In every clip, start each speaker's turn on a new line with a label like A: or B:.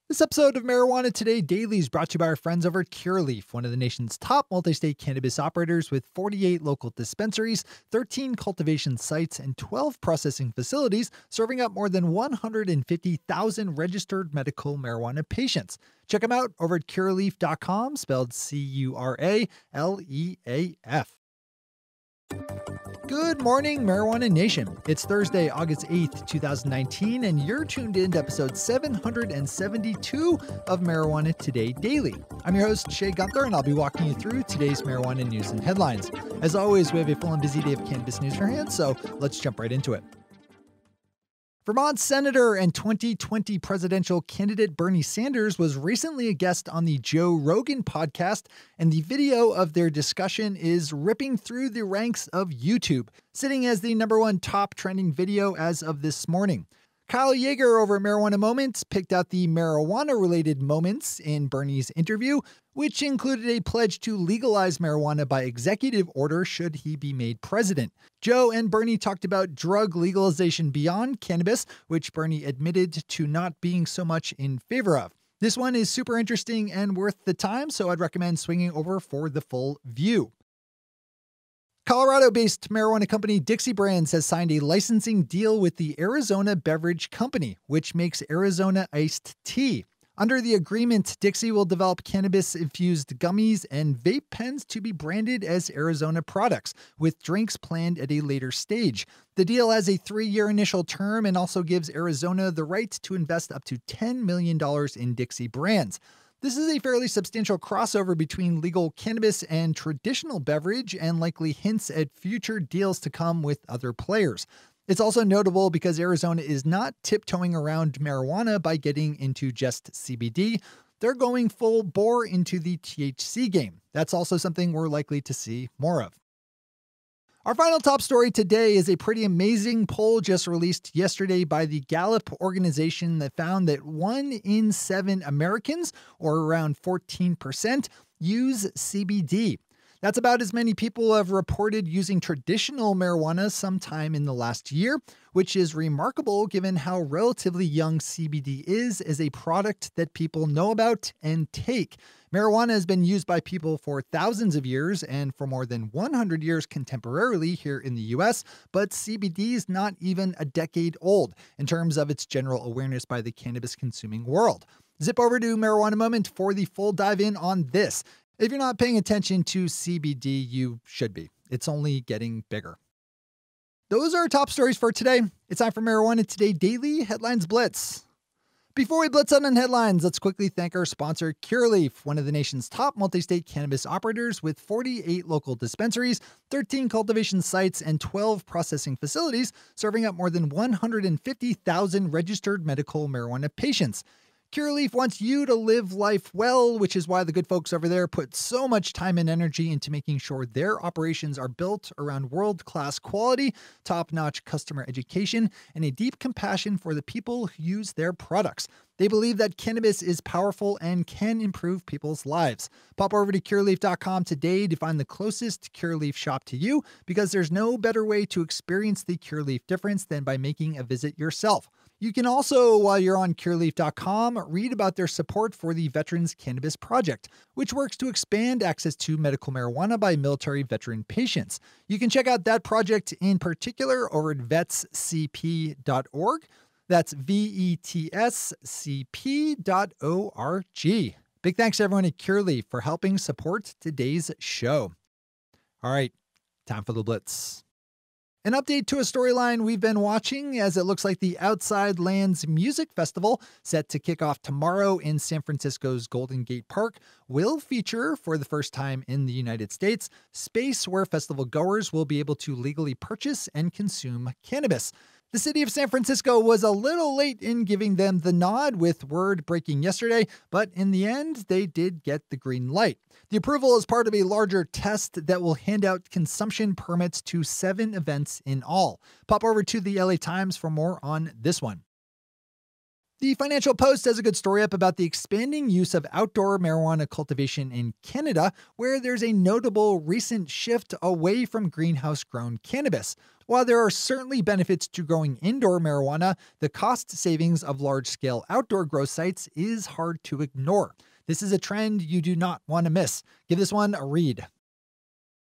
A: This episode of Marijuana Today Daily is brought to you by our friends over at Curaleaf, one of the nation's top multi-state cannabis operators with 48 local dispensaries, 13 cultivation sites, and 12 processing facilities, serving up more than 150,000 registered medical marijuana patients. Check them out over at curaleaf.com, spelled Curaleaf. Good morning, Marijuana Nation. It's Thursday, August 8th, 2019, and you're tuned in to episode 772 of Marijuana Today Daily. I'm your host, Shay Gunther, and I'll be walking you through today's marijuana news and headlines. As always, we have a full and busy day of cannabis news in our hands, so let's jump right into it. Vermont Senator and 2020 presidential candidate Bernie Sanders was recently a guest on the Joe Rogan podcast, and the video of their discussion is ripping through the ranks of YouTube, sitting as the #1 top trending video as of this morning. Kyle Yeager over at Marijuana Moments picked out the marijuana-related moments in Bernie's interview, which included a pledge to legalize marijuana by executive order should he be made president. Joe and Bernie talked about drug legalization beyond cannabis, which Bernie admitted to not being so much in favor of. This one is super interesting and worth the time, so I'd recommend swinging over for the full view. Colorado-based marijuana company Dixie Brands has signed a licensing deal with the Arizona Beverage Company, which makes Arizona iced tea. Under the agreement, Dixie will develop cannabis-infused gummies and vape pens to be branded as Arizona products, with drinks planned at a later stage. The deal has a 3-year initial term and also gives Arizona the right to invest up to $10 million in Dixie Brands. This is a fairly substantial crossover between legal cannabis and traditional beverage, and likely hints at future deals to come with other players. It's also notable because Arizona is not tiptoeing around marijuana by getting into just CBD. They're going full bore into the THC game. That's also something we're likely to see more of. Our final top story today is a pretty amazing poll just released yesterday by the Gallup organization that found that 1 in 7 Americans, or around 14%, use CBD. That's about as many people have reported using traditional marijuana sometime in the last year, which is remarkable given how relatively young CBD is as a product that people know about and take. Marijuana has been used by people for thousands of years and for more than 100 years contemporarily here in the US, but CBD is not even a decade old in terms of its general awareness by the cannabis consuming world. Zip over to Marijuana Moment for the full dive in on this. If you're not paying attention to CBD, you should be. It's only getting bigger. Those are our top stories for today. It's time for Marijuana Today Daily Headlines Blitz. Before we blitz on headlines, let's quickly thank our sponsor, Curaleaf, one of the nation's top multi-state cannabis operators with 48 local dispensaries, 13 cultivation sites, and 12 processing facilities, serving up more than 150,000 registered medical marijuana patients. Curaleaf wants you to live life well, which is why the good folks over there put so much time and energy into making sure their operations are built around world-class quality, top-notch customer education, and a deep compassion for the people who use their products. They believe that cannabis is powerful and can improve people's lives. Pop over to curaleaf.com today to find the closest Curaleaf shop to you, because there's no better way to experience the Curaleaf difference than by making a visit yourself. You can also, while you're on curaleaf.com, read about their support for the Veterans Cannabis Project, which works to expand access to medical marijuana by military veteran patients. You can check out that project in particular over at vetscp.org. That's vetscp.org. Big thanks to everyone at Curaleaf for helping support today's show. All right, time for the Blitz. An update to a storyline we've been watching, as it looks like the Outside Lands Music Festival, set to kick off tomorrow in San Francisco's Golden Gate Park, will feature, for the first time in the United States, space where festival goers will be able to legally purchase and consume cannabis. The city of San Francisco was a little late in giving them the nod, with word breaking yesterday, but in the end, they did get the green light. The approval is part of a larger test that will hand out consumption permits to 7 events in all. Pop over to the LA Times for more on this one. The Financial Post has a good story up about the expanding use of outdoor marijuana cultivation in Canada, where there's a notable recent shift away from greenhouse-grown cannabis. While there are certainly benefits to growing indoor marijuana, the cost savings of large-scale outdoor grow sites is hard to ignore. This is a trend you do not want to miss. Give this one a read.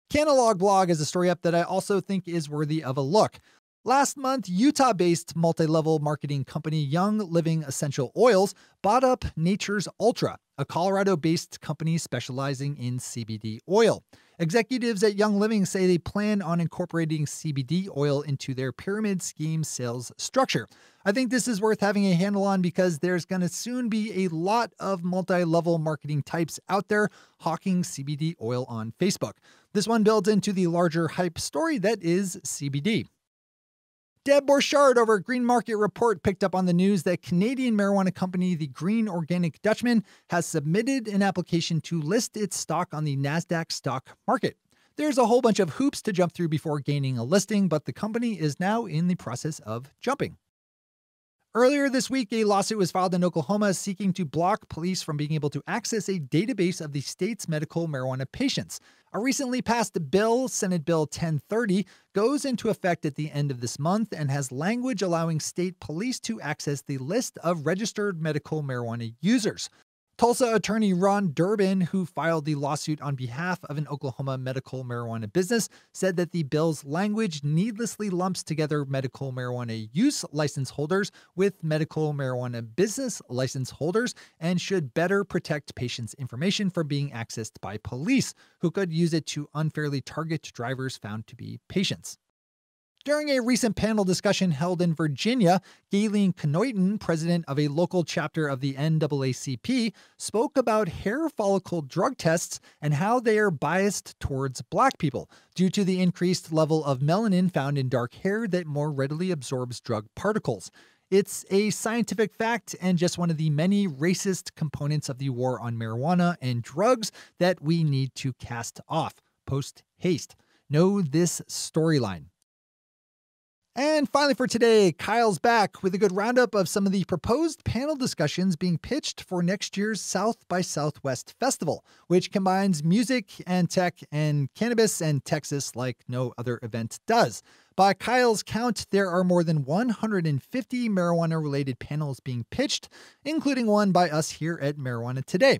A: Canna blog is a story up that I also think is worthy of a look. Last month, Utah-based multi-level marketing company Young Living Essential Oils bought up Nature's Ultra, a Colorado-based company specializing in CBD oil. Executives at Young Living say they plan on incorporating CBD oil into their pyramid scheme sales structure. I think this is worth having a handle on because there's going to soon be a lot of multi-level marketing types out there hawking CBD oil on Facebook. This one builds into the larger hype story that is CBD. Deb Borchardt over at Green Market Report picked up on the news that Canadian marijuana company the Green Organic Dutchman has submitted an application to list its stock on the NASDAQ stock market. There's a whole bunch of hoops to jump through before gaining a listing, but the company is now in the process of jumping. Earlier this week, a lawsuit was filed in Oklahoma seeking to block police from being able to access a database of the state's medical marijuana patients. A recently passed bill, Senate Bill 1030, goes into effect at the end of this month and has language allowing state police to access the list of registered medical marijuana users. Tulsa attorney Ron Durbin, who filed the lawsuit on behalf of an Oklahoma medical marijuana business, said that the bill's language needlessly lumps together medical marijuana use license holders with medical marijuana business license holders and should better protect patients' information from being accessed by police, who could use it to unfairly target drivers found to be patients. During a recent panel discussion held in Virginia, Galen Knoyton, president of a local chapter of the NAACP, spoke about hair follicle drug tests and how they are biased towards Black people due to the increased level of melanin found in dark hair that more readily absorbs drug particles. It's a scientific fact and just one of the many racist components of the war on marijuana and drugs that we need to cast off. Post haste. Know this storyline. And finally for today, Kyle's back with a good roundup of some of the proposed panel discussions being pitched for next year's South by Southwest Festival, which combines music and tech and cannabis and Texas like no other event does. By Kyle's count, there are more than 150 marijuana-related panels being pitched, including one by us here at Marijuana Today.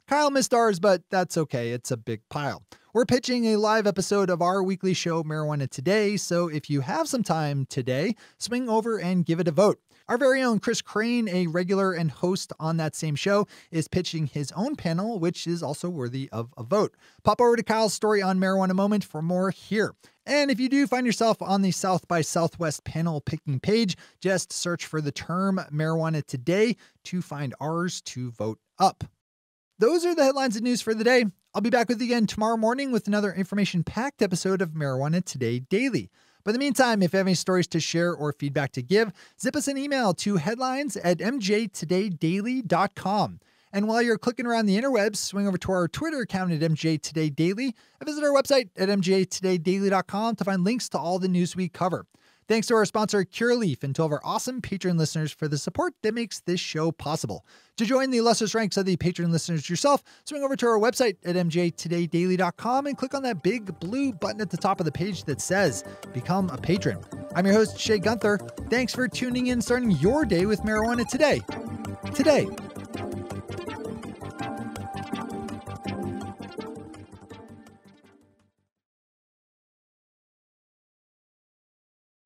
A: Kyle missed ours, but that's okay. It's a big pile. We're pitching a live episode of our weekly show, Marijuana Today, so if you have some time today, swing over and give it a vote. Our very own Chris Crane, a regular and host on that same show, is pitching his own panel, which is also worthy of a vote. Pop over to Kyle's story on Marijuana Moment for more here. And if you do find yourself on the South by Southwest panel picking page, just search for the term Marijuana Today to find ours to vote up. Those are the headlines and news for the day. I'll be back with you again tomorrow morning with another information-packed episode of Marijuana Today Daily. But in the meantime, if you have any stories to share or feedback to give, zip us an email to headlines@mjtodaydaily.com. And while you're clicking around the interwebs, swing over to our Twitter account at mjtodaydaily and visit our website at mjtodaydaily.com to find links to all the news we cover. Thanks to our sponsor, Curaleaf, and to all of our awesome Patreon listeners for the support that makes this show possible. To join the illustrious ranks of the Patreon listeners yourself, swing over to our website at mjtodaydaily.com and click on that big blue button at the top of the page that says Become a Patron. I'm your host, Shay Gunther. Thanks for tuning in, starting your day with Marijuana Today. Today.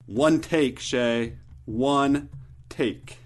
B: One take, Shay. One take.